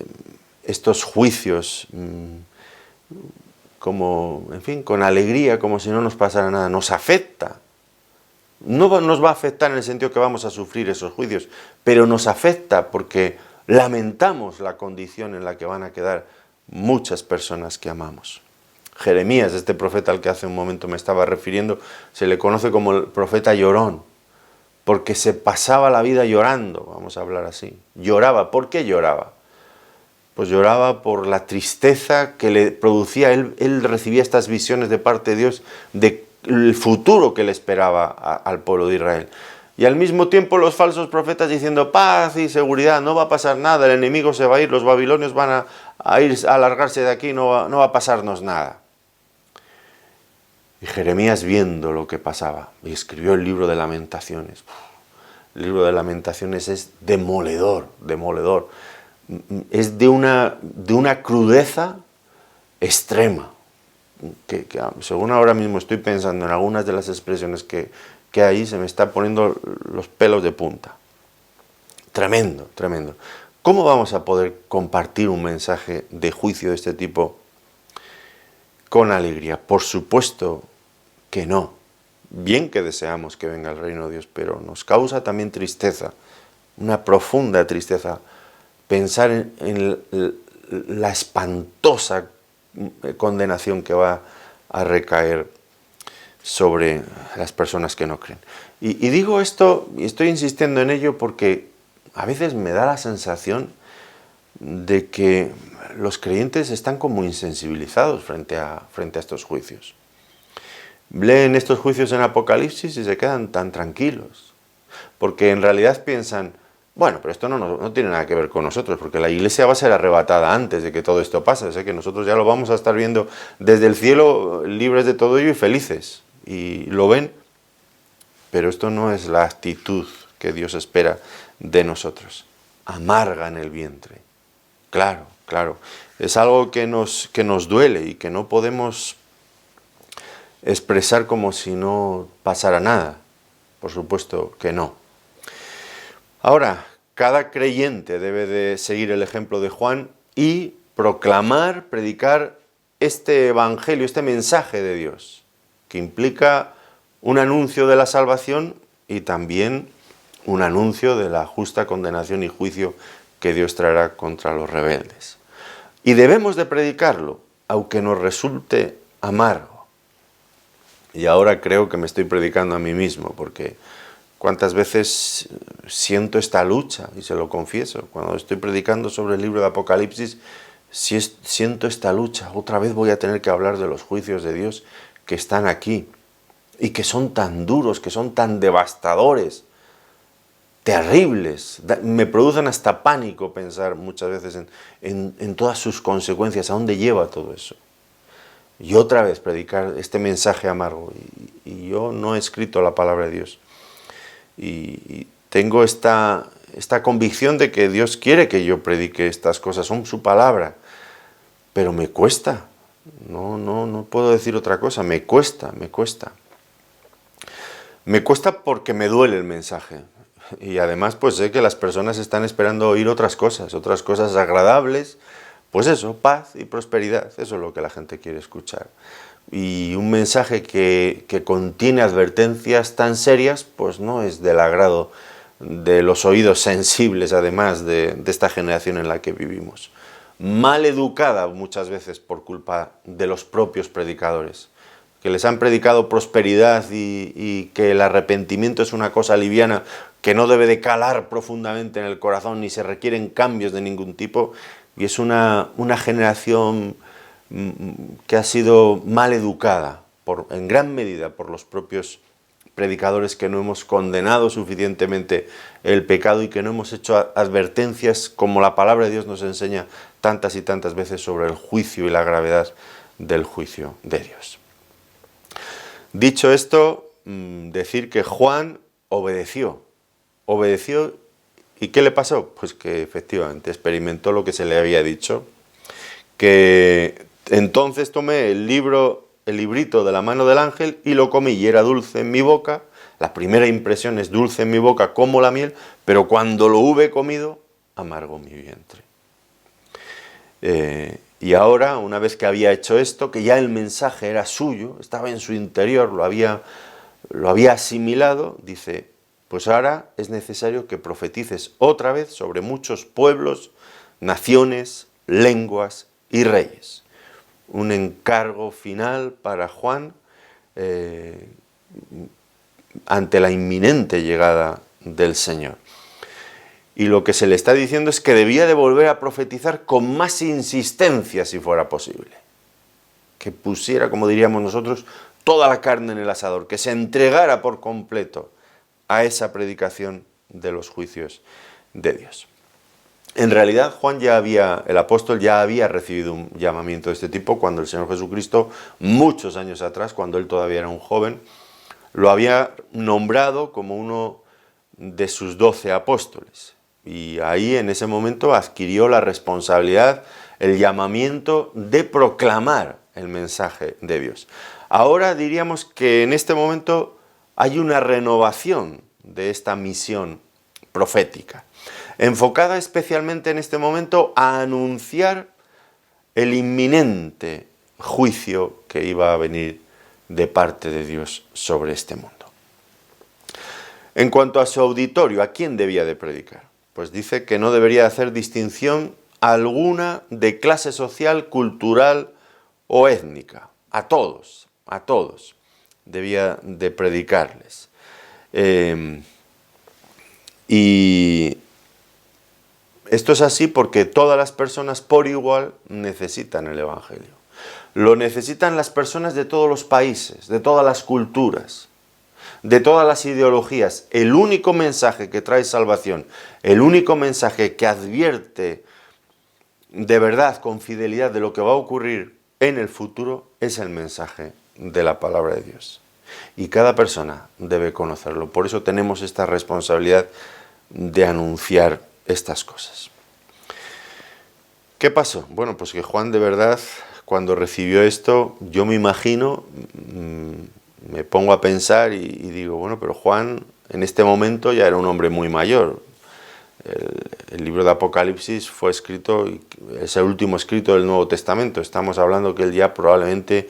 estos juicios como, en fin, con alegría, como si no nos pasara nada. Nos afecta. No nos va a afectar en el sentido que vamos a sufrir esos juicios, pero nos afecta porque lamentamos la condición en la que van a quedar muchas personas que amamos. Jeremías, este profeta al que hace un momento me estaba refiriendo, se le conoce como el profeta llorón, porque se pasaba la vida llorando, vamos a hablar así. Lloraba. ¿Por qué lloraba? Pues lloraba por la tristeza que le producía. Él recibía estas visiones de parte de Dios de el futuro que le esperaba al pueblo de Israel. Y al mismo tiempo los falsos profetas diciendo paz y seguridad, no va a pasar nada, el enemigo se va a ir, los babilonios van a ir a largarse de aquí, no va a pasarnos nada. Y Jeremías viendo lo que pasaba y escribió el libro de Lamentaciones. El libro de Lamentaciones es demoledor. Es de una crudeza extrema. Que según ahora mismo estoy pensando en algunas de las expresiones que hay, se me está poniendo los pelos de punta. Tremendo. ¿Cómo vamos a poder compartir un mensaje de juicio de este tipo con alegría? Por supuesto que no. bien que deseamos que venga el reino de Dios, pero nos causa también tristeza, una profunda tristeza, pensar en la espantosa condenación que va a recaer sobre las personas que no creen. Y digo esto, y estoy insistiendo en ello porque a veces me da la sensación de que los creyentes están como insensibilizados frente a estos juicios. Leen estos juicios en Apocalipsis y se quedan tan tranquilos, porque en realidad piensan, bueno, pero esto no tiene nada que ver con nosotros, porque la iglesia va a ser arrebatada antes de que todo esto pase, o sea que nosotros ya lo vamos a estar viendo desde el cielo, libres de todo ello y felices, y lo ven, pero esto no es la actitud que Dios espera de nosotros. Amarga en el vientre, claro, es algo que nos duele y que no podemos expresar como si no pasara nada, por supuesto que no. Ahora, cada creyente debe de seguir el ejemplo de Juan y proclamar, predicar este evangelio, este mensaje de Dios, que implica un anuncio de la salvación y también un anuncio de la justa condenación y juicio que Dios traerá contra los rebeldes. Y debemos de predicarlo, aunque nos resulte amargo. Y ahora creo que me estoy predicando a mí mismo, porque cuántas veces siento esta lucha, y se lo confieso, cuando estoy predicando sobre el libro de Apocalipsis, siento esta lucha, otra vez voy a tener que hablar de los juicios de Dios que están aquí, y que son tan duros, que son tan devastadores, terribles, me producen hasta pánico pensar muchas veces en todas sus consecuencias, a dónde lleva todo eso. Y otra vez predicar este mensaje amargo, y yo no he escrito la palabra de Dios. Y tengo esta convicción de que Dios quiere que yo predique estas cosas, son su palabra, pero me cuesta, no puedo decir otra cosa, me cuesta. Me cuesta porque me duele el mensaje, y además pues sé que las personas están esperando oír otras cosas agradables, pues eso, paz y prosperidad, eso es lo que la gente quiere escuchar. Y un mensaje que contiene advertencias tan serias, pues no es del agrado de los oídos sensibles, además de esta generación en la que vivimos. Mal educada muchas veces por culpa de los propios predicadores, que les han predicado prosperidad y que el arrepentimiento es una cosa liviana que no debe de calar profundamente en el corazón ni se requieren cambios de ningún tipo, y es una generación que ha sido mal educada en gran medida por los propios predicadores, que no hemos condenado suficientemente el pecado y que no hemos hecho advertencias como la palabra de Dios nos enseña tantas y tantas veces sobre el juicio y la gravedad del juicio de Dios. Dicho esto, decir que Juan obedeció. ¿Y qué le pasó? Pues que efectivamente experimentó lo que se le había dicho, que entonces tomé el librito de la mano del ángel y lo comí, y era dulce en mi boca. La primera impresión es dulce en mi boca como la miel, pero cuando lo hube comido, amargó mi vientre. Y ahora, una vez que había hecho esto, que ya el mensaje era suyo, estaba en su interior, lo había asimilado, dice, pues ahora es necesario que profetices otra vez sobre muchos pueblos, naciones, lenguas y reyes. Un encargo final para Juan ante la inminente llegada del Señor. Y lo que se le está diciendo es que debía de volver a profetizar con más insistencia si fuera posible. Que pusiera, como diríamos nosotros, toda la carne en el asador, que se entregara por completo a esa predicación de los juicios de Dios. En realidad, el apóstol ya había recibido un llamamiento de este tipo cuando el Señor Jesucristo, muchos años atrás, cuando él todavía era un joven, lo había nombrado como uno de sus 12 apóstoles. Y ahí, en ese momento, adquirió la responsabilidad, el llamamiento de proclamar el mensaje de Dios. Ahora diríamos que en este momento hay una renovación de esta misión profética, enfocada especialmente en este momento a anunciar el inminente juicio que iba a venir de parte de Dios sobre este mundo. En cuanto a su auditorio, ¿a quién debía de predicar? Pues dice que no debería hacer distinción alguna de clase social, cultural o étnica. A todos debía de predicarles. Y esto es así porque todas las personas por igual necesitan el Evangelio. Lo necesitan las personas de todos los países, de todas las culturas, de todas las ideologías. El único mensaje que trae salvación, el único mensaje que advierte de verdad, con fidelidad, de lo que va a ocurrir en el futuro, es el mensaje de la palabra de Dios. Y cada persona debe conocerlo. Por eso tenemos esta responsabilidad de anunciar estas cosas. ¿Qué pasó? Bueno, pues que Juan de verdad, cuando recibió esto, yo me imagino, me pongo a pensar y digo, bueno, pero Juan en este momento ya era un hombre muy mayor. El libro de Apocalipsis fue escrito, es el último escrito del Nuevo Testamento. Estamos hablando que él ya probablemente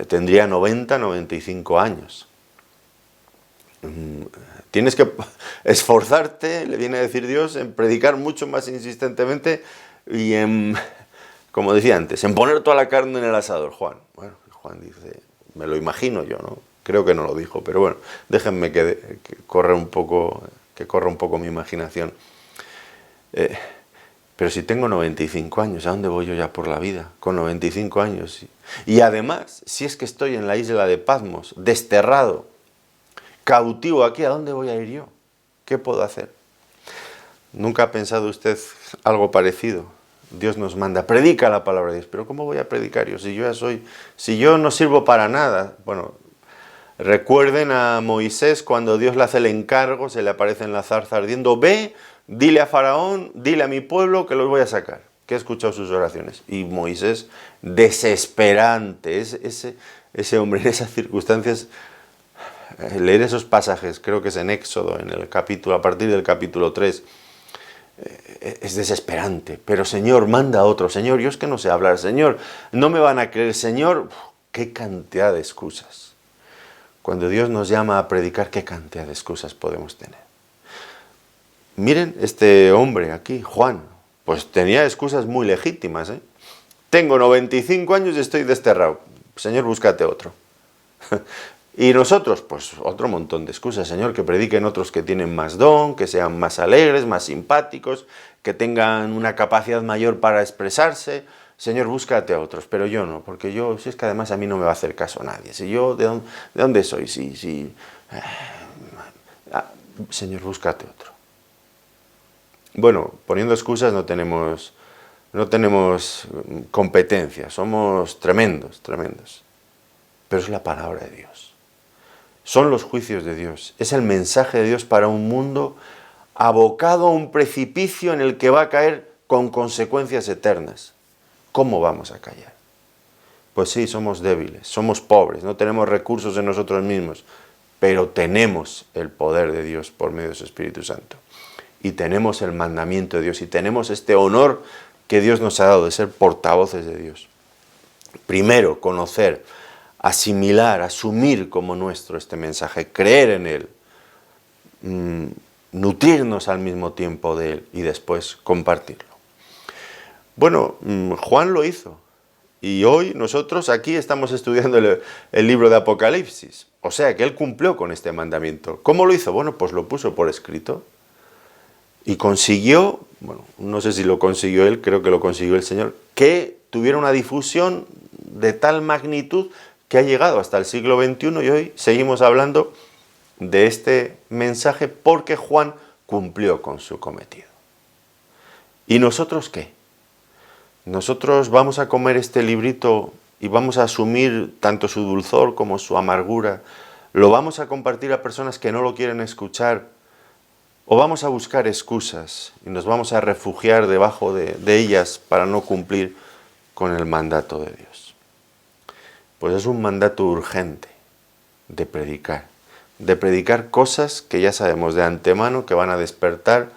tendría 90, 95 años. Tienes que esforzarte, le viene a decir Dios, en predicar mucho más insistentemente y en, como decía antes, en poner toda la carne en el asador, Juan. Bueno, Juan dice, me lo imagino yo, ¿no? Creo que no lo dijo, pero bueno, déjenme que corra un poco mi imaginación. Pero si tengo 95 años, ¿a dónde voy yo ya por la vida? Con 95 años. Y además, si es que estoy en la isla de Patmos, desterrado, cautivo aquí, ¿a dónde voy a ir yo? ¿Qué puedo hacer? ¿Nunca ha pensado usted algo parecido? Dios nos manda, predica la palabra de Dios. ¿Pero cómo voy a predicar yo? Si yo no sirvo para nada. Bueno, recuerden a Moisés cuando Dios le hace el encargo, se le aparece en la zarza ardiendo, ve, dile a Faraón, dile a mi pueblo que los voy a sacar, que he escuchado sus oraciones. Y Moisés, desesperante, ese hombre en esas circunstancias, leer esos pasajes, creo que es en Éxodo, en el capítulo, a partir del capítulo 3, es desesperante. Pero Señor, manda a otro. Señor, yo es que no sé hablar. Señor, no me van a creer. Señor, qué cantidad de excusas. Cuando Dios nos llama a predicar, qué cantidad de excusas podemos tener. Miren, este hombre aquí, Juan, pues tenía excusas muy legítimas, ¿eh? Tengo 95 años y estoy desterrado. Señor, búscate otro. Y nosotros, pues otro montón de excusas. Señor, que prediquen otros que tienen más don, que sean más alegres, más simpáticos, que tengan una capacidad mayor para expresarse. Señor, búscate a otros, pero yo no, porque yo, si es que además a mí no me va a hacer caso nadie. Si yo, ¿de dónde soy? Señor, búscate otro. Bueno, poniendo excusas no tenemos competencia, somos tremendos. Pero es la palabra de Dios. Son los juicios de Dios. Es el mensaje de Dios para un mundo abocado a un precipicio en el que va a caer con consecuencias eternas. ¿Cómo vamos a callar? Pues sí, somos débiles, somos pobres, no tenemos recursos en nosotros mismos, pero tenemos el poder de Dios por medio de su Espíritu Santo. Y tenemos el mandamiento de Dios y tenemos este honor que Dios nos ha dado de ser portavoces de Dios. Primero, conocer, asimilar, asumir como nuestro este mensaje, creer en él, nutrirnos al mismo tiempo de él y después compartirlo. Bueno, Juan lo hizo y hoy nosotros aquí estamos estudiando el libro de Apocalipsis, o sea que él cumplió con este mandamiento. ¿Cómo lo hizo? Bueno, pues lo puso por escrito y consiguió, bueno, no sé si lo consiguió él, creo que lo consiguió el Señor, que tuviera una difusión de tal magnitud que ha llegado hasta el siglo XXI y hoy seguimos hablando de este mensaje porque Juan cumplió con su cometido. ¿Y nosotros qué? Nosotros vamos a comer este librito y vamos a asumir tanto su dulzor como su amargura. ¿Lo vamos a compartir a personas que no lo quieren escuchar? ¿O vamos a buscar excusas y nos vamos a refugiar debajo de ellas para no cumplir con el mandato de Dios? Pues es un mandato urgente de predicar cosas que ya sabemos de antemano que van a despertar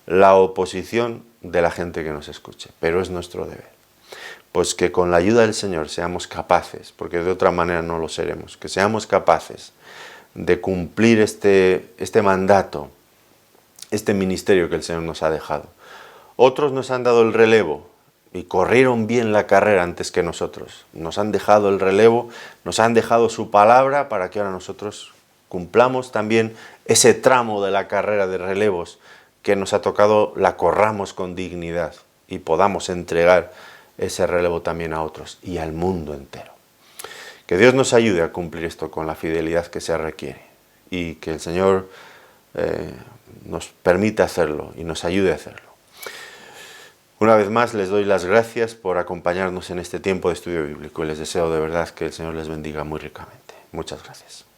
la oposición de la gente que nos escuche, pero es nuestro deber. pues que con la ayuda del Señor seamos capaces, porque de otra manera no lo seremos, que seamos capaces de cumplir este mandato, este ministerio que el Señor nos ha dejado. Otros nos han dado el relevo y corrieron bien la carrera antes que nosotros. Nos han dejado el relevo, nos han dejado su palabra para que ahora nosotros cumplamos también ese tramo de la carrera de relevos que nos ha tocado, la corramos con dignidad y podamos entregar ese relevo también a otros y al mundo entero. Que Dios nos ayude a cumplir esto con la fidelidad que se requiere y que el Señor nos permita hacerlo y nos ayude a hacerlo. Una vez más les doy las gracias por acompañarnos en este tiempo de estudio bíblico y les deseo de verdad que el Señor les bendiga muy ricamente. Muchas gracias.